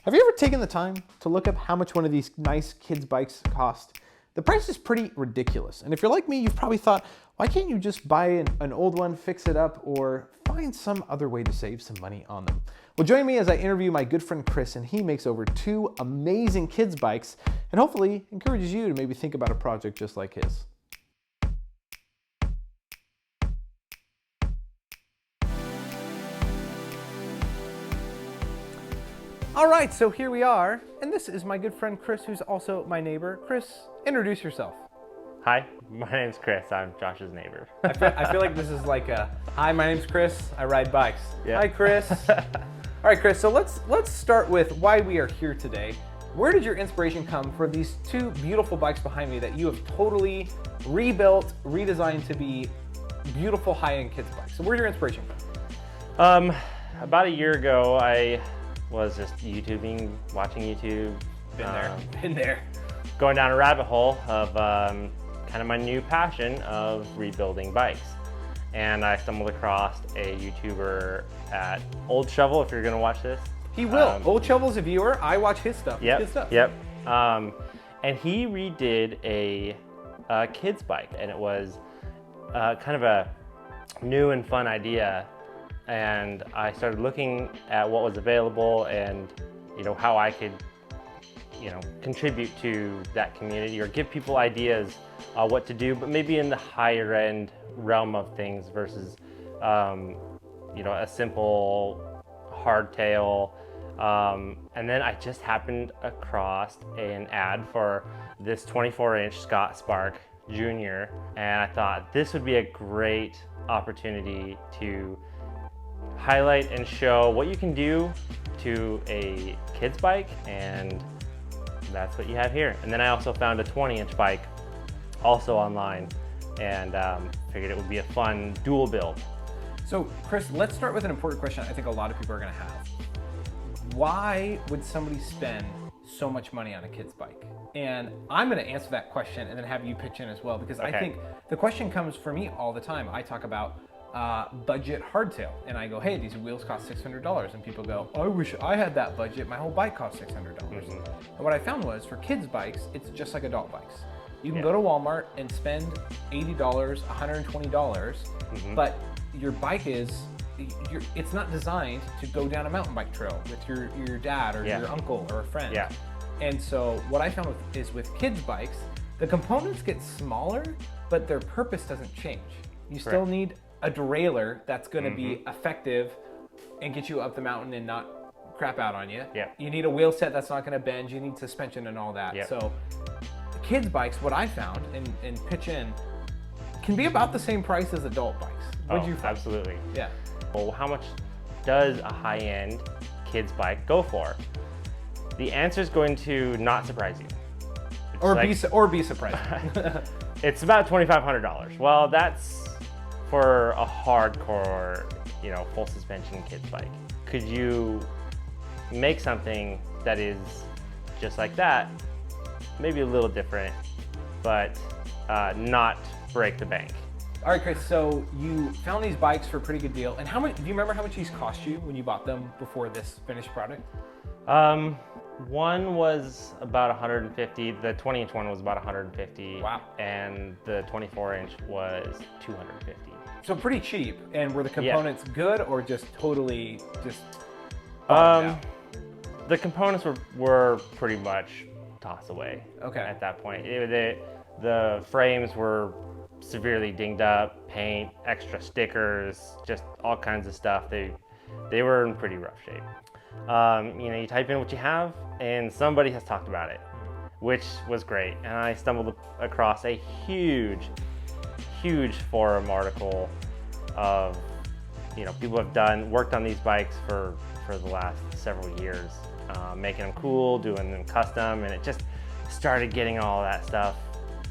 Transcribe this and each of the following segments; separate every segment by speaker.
Speaker 1: Have you ever taken the time to look up how much one of these nice kids' bikes cost? The price is pretty ridiculous. And if you're like me, you've probably thought, why can't you just buy an old one, fix it up, or find some other way to save some money on them? Well, join me as I interview my good friend Chris, and he makes over 2 amazing kids' bikes, and hopefully encourages you to maybe think about a project just like his. All right, so here we are, and this is my good friend Chris, who's also my neighbor. Chris, introduce yourself.
Speaker 2: Hi, my name's Chris. I'm Josh's neighbor.
Speaker 1: I feel like this is like a, hi, my name's Chris. I ride bikes.
Speaker 2: Yeah.
Speaker 1: Hi, Chris. All right, Chris, so let's start with why we are here today. Where did your inspiration come for these 2 beautiful bikes behind me that you have totally rebuilt, redesigned to be beautiful high-end kids bikes? So where's your inspiration from?
Speaker 2: About a year ago, I was just YouTubing, watching YouTube.
Speaker 1: Been there.
Speaker 2: Going down a rabbit hole of kind of my new passion of rebuilding bikes. And I stumbled across a YouTuber at Old Shovel, if you're gonna watch this.
Speaker 1: He will. Old Shovel's a viewer. I watch his stuff.
Speaker 2: Yep,
Speaker 1: His stuff.
Speaker 2: yep. And he redid a kid's bike, and it was kind of a new and fun idea. And I started looking at what was available and, how I could, contribute to that community or give people ideas what to do, but maybe in the higher end realm of things versus, a simple hardtail. And then I just happened across an ad for this 24-inch Scott Spark Jr. And I thought this would be a great opportunity to highlight and show what you can do to a kid's bike, and that's what you have here. And then I also found a 20-inch bike also online, and figured it would be a fun dual build.
Speaker 1: So Chris, let's start with an important question I think a lot of people are gonna have. Why would somebody spend so much money on a kid's bike? And I'm gonna answer that question and then have you pitch in as well, because I think the question comes for me all the time. I talk about budget hardtail, and I go, hey, these wheels cost $600, and people go, I wish I had that budget, my whole bike costs $600. And what I found was, for kids bikes, it's just like adult bikes. You can go to Walmart and spend $80, $120, but your bike it's not designed to go down a mountain bike trail with your dad or your uncle or a friend.
Speaker 2: Yeah.
Speaker 1: And so what I found is with kids bikes, the components get smaller, but their purpose doesn't change. You still need a derailleur that's going to be effective and get you up the mountain and not crap out on you.
Speaker 2: Yep.
Speaker 1: You need a wheel set that's not going to bend. You need suspension and all that.
Speaker 2: Yep.
Speaker 1: So kids bikes, what I found, and pitch in, can be about the same price as adult bikes. What did you find?
Speaker 2: Absolutely.
Speaker 1: Yeah.
Speaker 2: Well, how much does a high-end kid's bike go for? The answer is going to not surprise you.
Speaker 1: Or be surprised.
Speaker 2: It's about $2,500. Well, that's for a hardcore, full suspension kid's bike. Could you make something that is just like that, maybe a little different, but not break the bank?
Speaker 1: All right, Chris, so you found these bikes for a pretty good deal. And do you remember how much these cost you when you bought them before this finished product?
Speaker 2: One was about 150. The 20-inch one was about 150.
Speaker 1: Wow.
Speaker 2: And the 24-inch was 250.
Speaker 1: So pretty cheap. And were the components good or just totally
Speaker 2: the components were pretty much toss away.
Speaker 1: Okay.
Speaker 2: At that point, the frames were severely dinged up, paint, extra stickers, just all kinds of stuff. They were in pretty rough shape. You type in what you have, and somebody has talked about it, which was great. And I stumbled across a huge forum article of, people have worked on these bikes for the last several years, making them cool, doing them custom, and it just started getting all that stuff,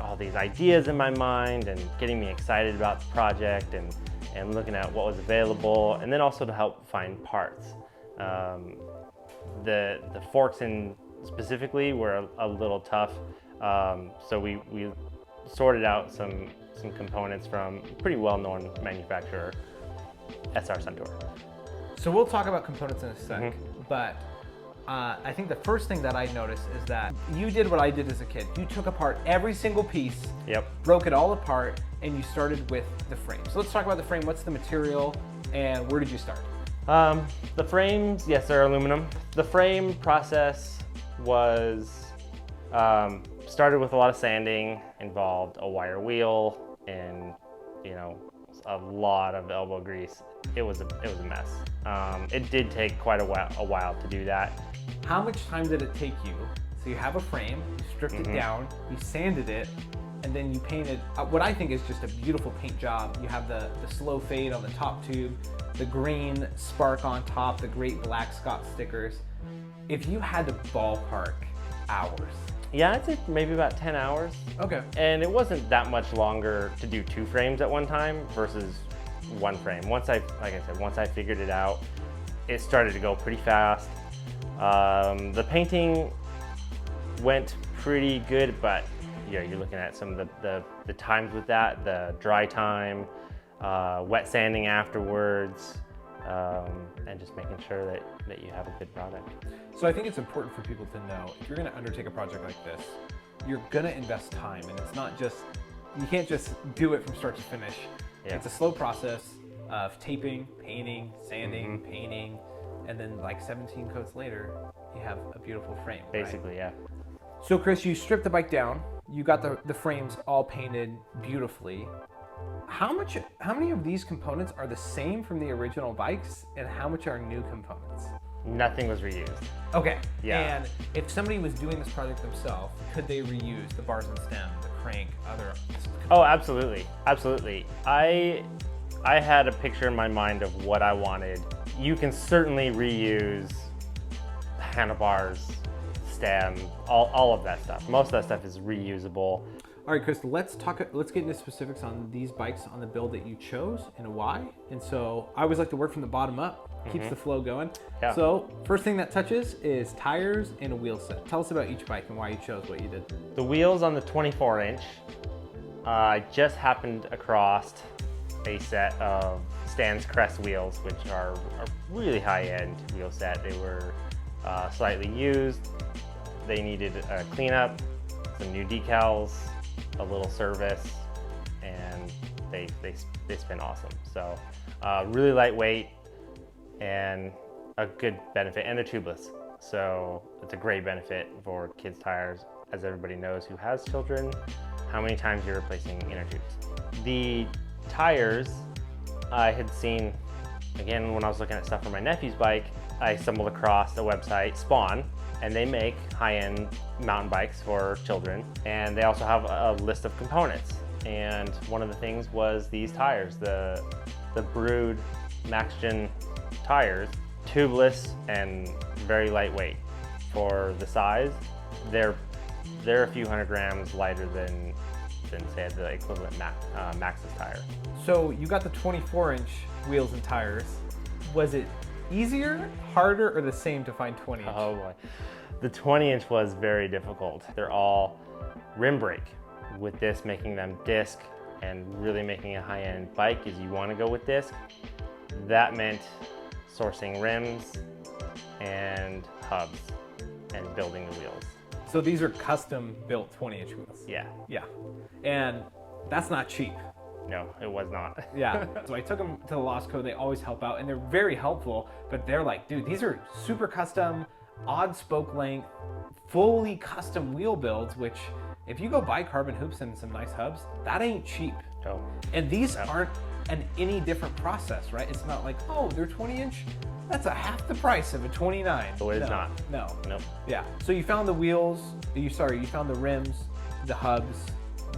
Speaker 2: all these ideas in my mind, and getting me excited about the project, and looking at what was available, and then also to help find parts. The forks specifically were a little tough, so we sorted out some components from a pretty well-known manufacturer, SR Suntour.
Speaker 1: So we'll talk about components in a sec, but I think the first thing that I noticed is that you did what I did as a kid. You took apart every single piece, broke it all apart, and you started with the frame. So let's talk about the frame. What's the material, and where did you start?
Speaker 2: The frames, yes, they're aluminum. The frame process was started with a lot of sanding, involved a wire wheel, and a lot of elbow grease. It was a mess. It did take quite a while to do that.
Speaker 1: How much time did it take you? So you have a frame, you stripped it down, you sanded it, and then you painted what I think is just a beautiful paint job. You have the slow fade on the top tube, the green spark on top, the great black Scott stickers. If you had to ballpark hours.
Speaker 2: Yeah, I'd say maybe about 10 hours.
Speaker 1: Okay.
Speaker 2: And it wasn't that much longer to do 2 frames at one time versus 1 frame. Like I said, once I figured it out, it started to go pretty fast. The painting went pretty good, but you're looking at some of the times with that, the dry time, wet sanding afterwards, and just making sure that you have a good product.
Speaker 1: So I think it's important for people to know, if you're gonna undertake a project like this, you're gonna invest time, and it's not just, you can't just do it from start to finish. Yeah. It's a slow process of taping, painting, sanding, painting, and then like 17 coats later, you have a beautiful frame.
Speaker 2: Basically,
Speaker 1: right?
Speaker 2: Yeah.
Speaker 1: So Chris, you stripped the bike down, you got the frames all painted beautifully. How many of these components are the same from the original bikes, and how much are new components?
Speaker 2: Nothing was reused.
Speaker 1: Okay.
Speaker 2: Yeah.
Speaker 1: And if somebody was doing this project themselves, could they reuse the bars and stem, the crank, other components?
Speaker 2: Oh, absolutely, absolutely. I had a picture in my mind of what I wanted. You can certainly reuse handlebars, stem, all of that stuff. Most of that stuff is reusable.
Speaker 1: All right, Chris, let's get into specifics on these bikes on the build that you chose and why. And so I always like to work from the bottom up, keeps the flow going. Yeah. So first thing that touches is tires and a wheel set. Tell us about each bike and why you chose what you did.
Speaker 2: The wheels on the 24-inch, I just happened across a set of Stan's Crest wheels, which are a really high-end wheel set. They were slightly used. They needed a cleanup, some new decals, a little service, and they spin awesome. So really lightweight and a good benefit, and they're tubeless. So it's a great benefit for kids' tires. As everybody knows who has children, how many times you're replacing inner tubes. The tires I had seen, again, when I was looking at stuff for my nephew's bike, I stumbled across the website Spawn, and they make high-end mountain bikes for children, and they also have a list of components. And one of the things was these tires, the Brood MaxGen tires, tubeless and very lightweight for the size. They're a few hundred grams lighter than say the equivalent Maxxis tire.
Speaker 1: So you got the 24-inch wheels and tires. Was it easier, harder, or the same to find 20-inch?
Speaker 2: Oh boy. The 20-inch was very difficult. They're all rim brake. With this making them disc and really making a high-end bike is you want to go with disc. That meant sourcing rims and hubs and building the wheels.
Speaker 1: So these are custom built 20-inch wheels?
Speaker 2: Yeah.
Speaker 1: Yeah. And that's not cheap.
Speaker 2: No, it was not.
Speaker 1: Yeah. So I took them to the Losco. They always help out, and they're very helpful, but they're like, dude, these are super custom, odd spoke length, fully custom wheel builds, which if you go buy carbon hoops and some nice hubs, that ain't cheap.
Speaker 2: No.
Speaker 1: And these aren't any different process, right? It's not like, oh, they're 20-inch. That's a half the price of a 29.
Speaker 2: So it is not.
Speaker 1: No.
Speaker 2: Nope.
Speaker 1: Yeah. So you found the wheels, you found the rims, the hubs,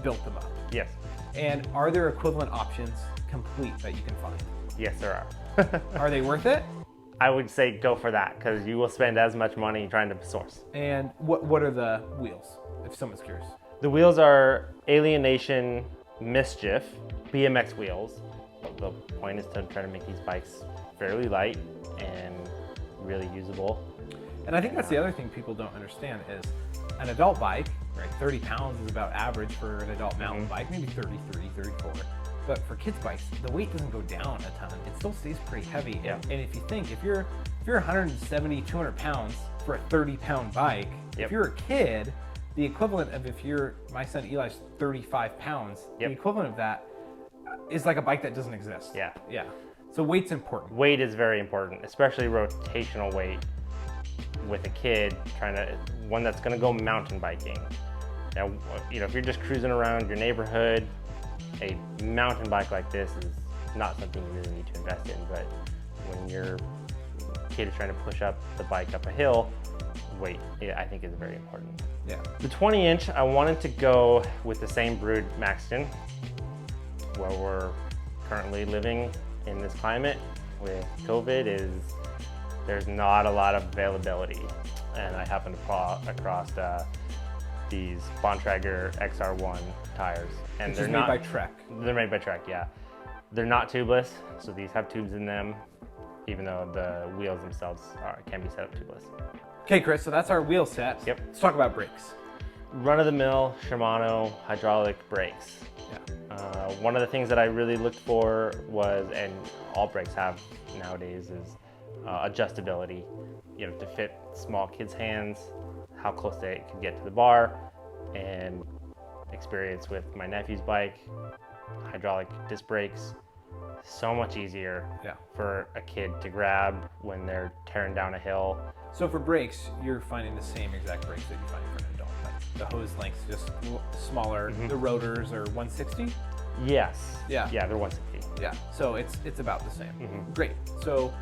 Speaker 1: built them up.
Speaker 2: Yes.
Speaker 1: And are there equivalent options complete that you can find?
Speaker 2: Yes, there are.
Speaker 1: Are they worth it?
Speaker 2: I would say go for that, because you will spend as much money trying to source.
Speaker 1: And what are the wheels, if someone's curious?
Speaker 2: The wheels are Alienation Mischief BMX wheels. The point is to try to make these bikes fairly light and really usable.
Speaker 1: And I think that's the other thing people don't understand is an adult bike, right? 30 pounds is about average for an adult mountain bike, maybe 33, 34. But for kids bikes, the weight doesn't go down a ton. It still stays pretty heavy.
Speaker 2: Yeah.
Speaker 1: And if you think, if you're 170, 200 pounds, for a 30-pound bike.
Speaker 2: Yep.
Speaker 1: If you're a kid, the equivalent of my son Eli's 35 pounds,
Speaker 2: Yep.
Speaker 1: the equivalent of that is like a bike that doesn't exist.
Speaker 2: Yeah.
Speaker 1: Yeah. So weight's important.
Speaker 2: Weight is very important, especially rotational weight with a kid one that's gonna go mountain biking. Now, if you're just cruising around your neighborhood, a mountain bike like this is not something you really need to invest in, but when your kid is trying to push up the bike up a hill, weight, I think is very important.
Speaker 1: Yeah.
Speaker 2: The 20-inch, I wanted to go with the same brood Maxton, where we're currently living in this climate with COVID there's not a lot of availability. And I happened to fall across these Bontrager XR1 tires. And
Speaker 1: Which is made by Trek.
Speaker 2: They're made by Trek, yeah. They're not tubeless, so these have tubes in them, even though the wheels themselves can be set up tubeless.
Speaker 1: Okay, Chris, so that's our wheel set.
Speaker 2: Yep.
Speaker 1: Let's talk about brakes.
Speaker 2: Run-of-the-mill Shimano hydraulic brakes.
Speaker 1: Yeah.
Speaker 2: One of the things that I really looked for was, and all brakes have nowadays, is adjustability. To fit small kids' hands, how close they can get to the bar, and experience with my nephew's bike, hydraulic disc brakes, so much easier for a kid to grab when they're tearing down a hill.
Speaker 1: So for brakes, you're finding the same exact brakes that you find for an adult. Like the hose length's just smaller. The rotors are 160?
Speaker 2: Yes.
Speaker 1: Yeah.
Speaker 2: Yeah, they're 160.
Speaker 1: Yeah, so it's about the same. Great. So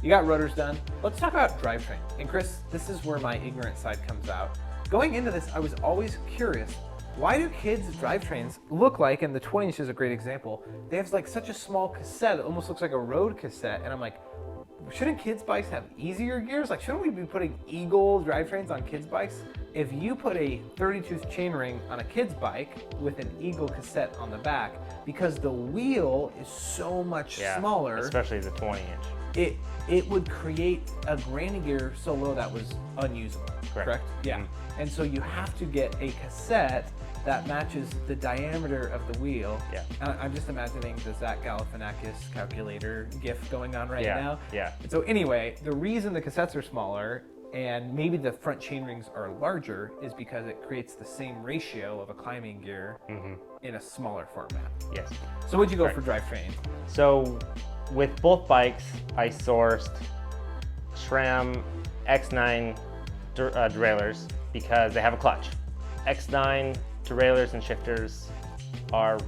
Speaker 1: you got rotors done. Let's talk about drivetrain. And Chris, this is where my ignorant side comes out. Going into this, I was always curious, why do kids' drivetrains look like, and the 20-inch is a great example, they have like such a small cassette, it almost looks like a road cassette, and I'm like, shouldn't kids' bikes have easier gears? Like, shouldn't we be putting Eagle drivetrains on kids' bikes? If you put a 32th chainring on a kid's bike with an Eagle cassette on the back, because the wheel is so much smaller,
Speaker 2: especially the 20-inch,
Speaker 1: it would create a granny gear so low that was unusable. Correct? Yeah. And so you have to get a cassette that matches the diameter of the wheel.
Speaker 2: Yeah.
Speaker 1: I'm just imagining the Zach Galifianakis calculator gif going on right now.
Speaker 2: Yeah.
Speaker 1: And so anyway, the reason the cassettes are smaller and maybe the front chain rings are larger is because it creates the same ratio of a climbing gear in a smaller format.
Speaker 2: Yes.
Speaker 1: So what'd you go for drivetrain?
Speaker 2: So with both bikes, I sourced SRAM X9 derailleurs because they have a clutch. X9 derailleurs and shifters are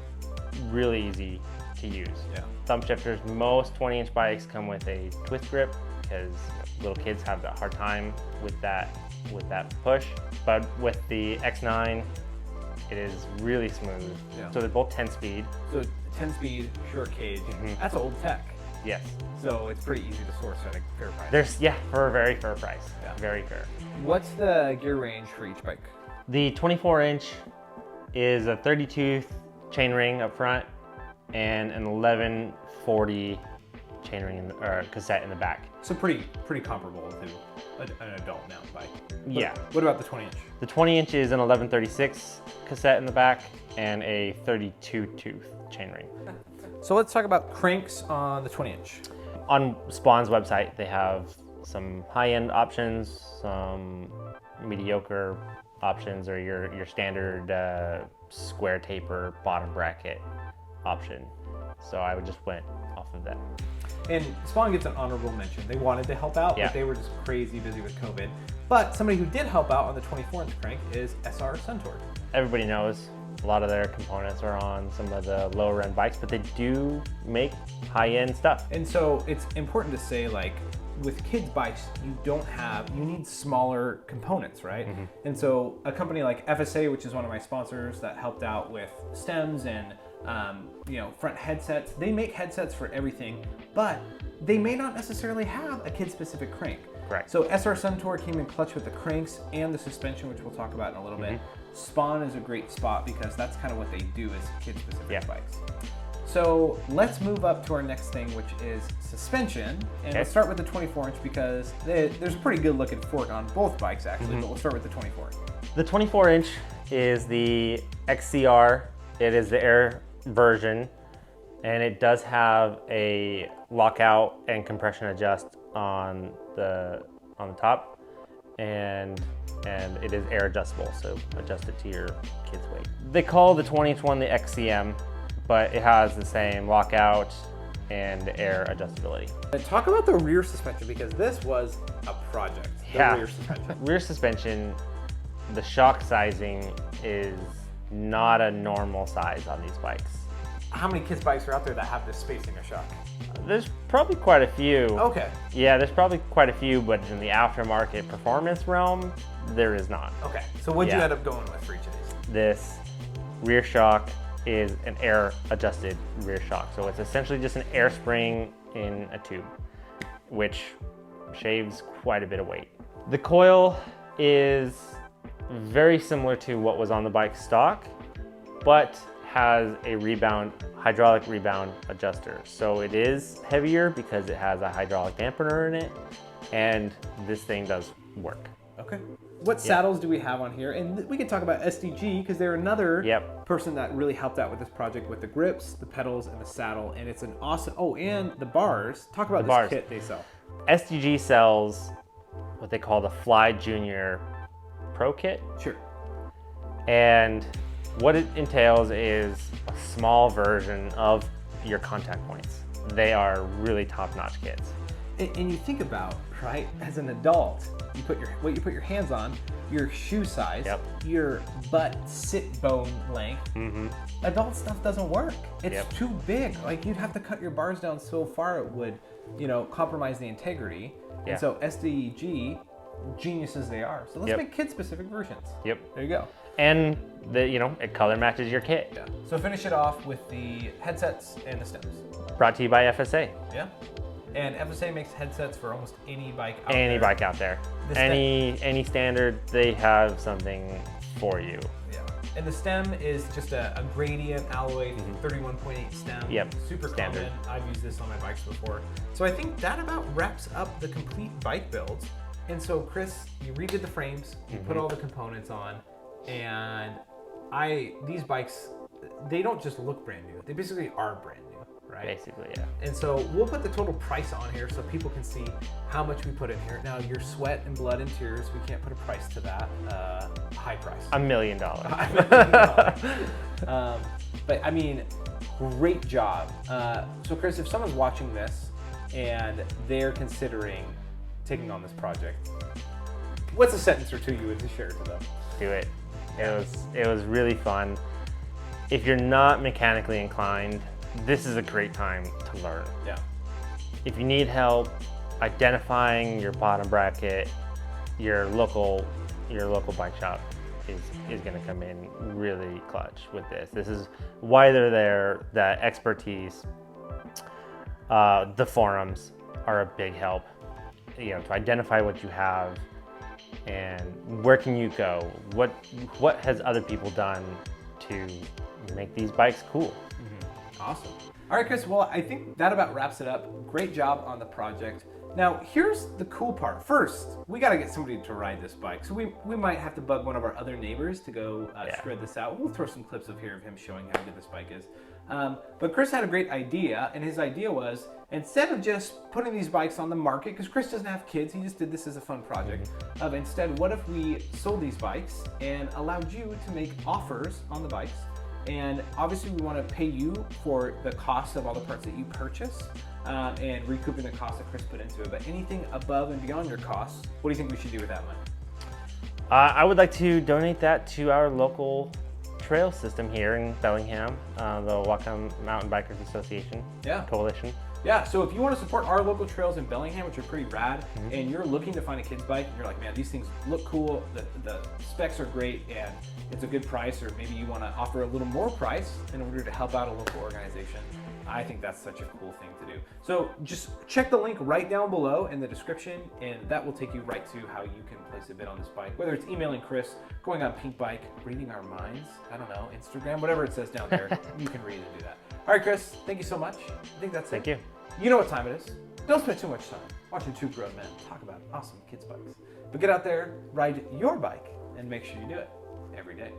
Speaker 2: really easy to use.
Speaker 1: Yeah.
Speaker 2: Thumb shifters, most 20-inch bikes come with a twist grip because little kids have a hard time with that push. But with the X9, it is really smooth.
Speaker 1: Yeah.
Speaker 2: So they're both 10-speed.
Speaker 1: So 10-speed, short cage. That's old tech.
Speaker 2: Yes.
Speaker 1: So it's pretty easy to source at a fair price.
Speaker 2: For a very fair price.
Speaker 1: Yeah.
Speaker 2: Very fair.
Speaker 1: What's the gear range for each bike?
Speaker 2: The 24-inch is a 32th chainring up front and an 1140 chainring or cassette in the back.
Speaker 1: So pretty comparable to an adult mountain bike.
Speaker 2: Yeah.
Speaker 1: What about the 20-inch?
Speaker 2: The 20-inch is an 1136 cassette in the back and a 32-tooth chainring.
Speaker 1: So let's talk about cranks on the 20-inch.
Speaker 2: On Spawn's website, they have some high-end options, some mediocre options, or your standard square taper bottom bracket option. So I would just went off of that.
Speaker 1: And Spawn gets an honorable mention. They wanted to help out, but they were just crazy busy with COVID. But somebody who did help out on the 24-inch crank is SR Suntour.
Speaker 2: Everybody knows a lot of their components are on some of the lower end bikes, but they do make high-end stuff.
Speaker 1: And so it's important to say, like, with kids' bikes, you need smaller components, right? And so a company like FSA, which is one of my sponsors that helped out with stems and front headsets, they make headsets for everything, but they may not necessarily have a kid-specific crank.
Speaker 2: Correct.
Speaker 1: So SR Suntour came in clutch with the cranks and the suspension, which we'll talk about in a little bit. Spawn is a great spot because that's kind of what they do is kid-specific bikes. So let's move up to our next thing, which is suspension. And let's start with the 24-inch because there's a pretty good looking fork on both bikes actually, but we'll start with the 24.
Speaker 2: The 24-inch is the XCR. It is the air version, and it does have a lockout and compression adjust on the top. and it is air adjustable, so adjust it to your kid's weight. They call the 20-inch one the XCM, but it has the same lockout and air adjustability.
Speaker 1: And talk about the rear suspension, because this was a project. The rear suspension.
Speaker 2: Rear suspension, the shock sizing is not a normal size on these bikes.
Speaker 1: How many kids bikes are out there that have this spacing of shock?
Speaker 2: There's probably quite a few.
Speaker 1: Okay.
Speaker 2: Yeah, there's probably quite a few, but in the aftermarket performance realm, there is not.
Speaker 1: Okay. So what'd you end up going with for each of these?
Speaker 2: This rear shock is an air adjusted rear shock. So it's essentially just an air spring in a tube, which shaves quite a bit of weight. The coil is very similar to what was on the bike stock, but has a hydraulic rebound adjuster. So it is heavier because it has a hydraulic dampener in it, and this thing does work.
Speaker 1: Okay. What saddles do we have on here? And we can talk about SDG, because they're another person that really helped out with this project with the grips, the pedals, and the saddle. And it's an awesome, and the bars. Talk about this kit they sell.
Speaker 2: SDG sells what they call the Fly Junior Pro Kit.
Speaker 1: Sure.
Speaker 2: And what it entails is a small version of your contact points. They are really top-notch kits.
Speaker 1: And you think about, right, as an adult, you put your hands on, your shoe size, your butt sit bone length. Adult stuff doesn't work. It's too big. Like, you'd have to cut your bars down so far it would, compromise the integrity. And so SDG, geniuses they are. So let's make kid-specific versions. There you go.
Speaker 2: And it color matches your kit.
Speaker 1: Yeah. So finish it off with the headsets and the stems.
Speaker 2: Brought to you by FSA.
Speaker 1: Yeah. And FSA makes headsets for almost any bike out there.
Speaker 2: Any bike out there. Any standard, they have something for you.
Speaker 1: Yeah. And the stem is just a gradient alloy 31.8 stem. Super standard. Common. I've used this on my bikes before. So I think that about wraps up the complete bike builds. And so Chris, you redid the frames, you put all the components on, and these bikes, they don't just look brand new. They basically are brand new, right?
Speaker 2: Basically, yeah.
Speaker 1: And so we'll put the total price on here so people can see how much we put in here. Now, your sweat and blood and tears, we can't put a price to that. High price.
Speaker 2: $1 million.
Speaker 1: But I mean, great job. So Chris, if someone's watching this and they're considering taking on this project, what's a sentence or two you would share to them?
Speaker 2: Do it. It was really fun. If you're not mechanically inclined, this is a great time to learn.
Speaker 1: Yeah.
Speaker 2: If you need help identifying your bottom bracket, your local bike shop is going to come in really clutch with this. This is why they're there. That expertise, the forums are a big help. To identify what you have and where can you go. What has other people done to make these bikes cool?
Speaker 1: Awesome. All right, Chris, well, I think that about wraps it up. Great job on the project. Now, here's the cool part. First, we got to get somebody to ride this bike. So we might have to bug one of our other neighbors to go shred this out. We'll throw some clips of him showing how good this bike is. But Chris had a great idea, and his idea was, instead of just putting these bikes on the market, because Chris doesn't have kids, he just did this as a fun project, instead, what if we sold these bikes and allowed you to make offers on the bikes? And obviously we want to pay you for the cost of all the parts that you purchase and recouping the cost that Chris put into it. But anything above and beyond your costs, what do you think we should do with that money?
Speaker 2: I would like to donate that to our local trail system here in Bellingham, the Whatcom Mountain Bikers Association Coalition.
Speaker 1: Yeah, so if you want to support our local trails in Bellingham, which are pretty rad, and you're looking to find a kid's bike, and you're like, man, these things look cool, the specs are great, and it's a good price, or maybe you want to offer a little more price in order to help out a local organization, I think that's such a cool thing to do. So just check the link right down below in the description, and that will take you right to how you can place a bid on this bike, whether it's emailing Chris, going on Pink Bike, reading our minds, I don't know, Instagram, whatever it says down there, you can read and do that. All right, Chris, thank you so much. I think that's it.
Speaker 2: Thank you.
Speaker 1: You know what time it is. Don't spend too much time watching two grown men talk about awesome kids' bikes. But get out there, ride your bike, and make sure you do it every day.